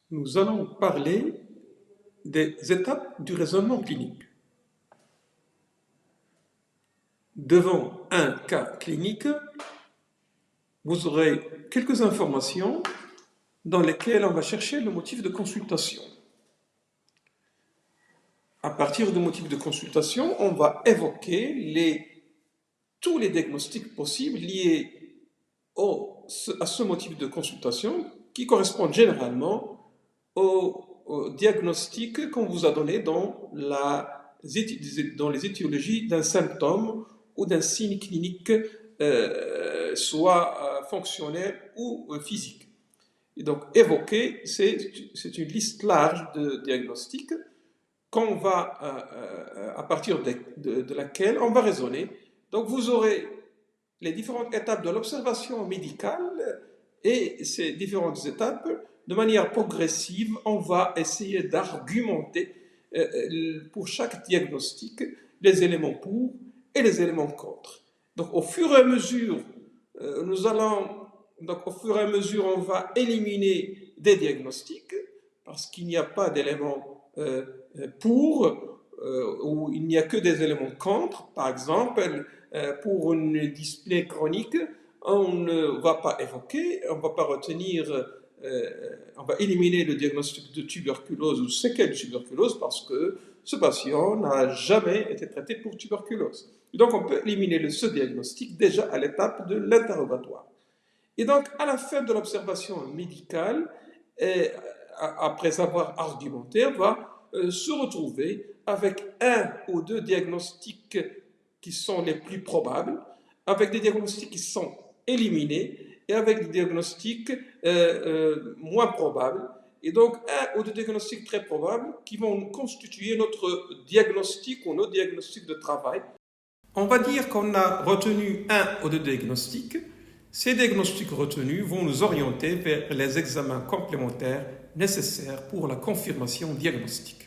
Nous allons parler des étapes du raisonnement clinique. Devant un cas clinique, vous aurez quelques informations dans lesquelles on va chercher le motif de consultation. À partir du motif de consultation, on va évoquer tous les diagnostics possibles liés à ce motif de consultation qui correspondent généralement au diagnostic qu'on vous a donné dans les étiologies d'un symptôme ou d'un signe clinique, soit fonctionnel ou physique. Et donc, évoquer, c'est une liste large de diagnostics à partir de laquelle on va raisonner. Donc, vous aurez les différentes étapes de l'observation médicale et ces différentes étapes, de manière progressive, on va essayer d'argumenter pour chaque diagnostic les éléments pour et les éléments contre. Donc, au fur et à mesure, on va éliminer des diagnostics parce qu'il n'y a pas d'éléments pour ou il n'y a que des éléments contre. Par exemple, pour une dyspnée chronique, on ne va pas évoquer, on ne va pas retenir, on va éliminer le diagnostic de tuberculose ou séquelles de tuberculose parce que ce patient n'a jamais été traité pour tuberculose. Et donc on peut éliminer ce diagnostic déjà à l'étape de l'interrogatoire. Et donc à la fin de l'observation médicale, après avoir argumenté, on va se retrouver avec un ou deux diagnostics qui sont les plus probables, avec des diagnostics qui sont éliminés et avec des diagnostics moins probables. Et donc, un ou deux diagnostics très probables qui vont constituer notre diagnostic ou nos diagnostics de travail. On va dire qu'on a retenu un ou deux diagnostics. Ces diagnostics retenus vont nous orienter vers les examens complémentaires nécessaires pour la confirmation diagnostique.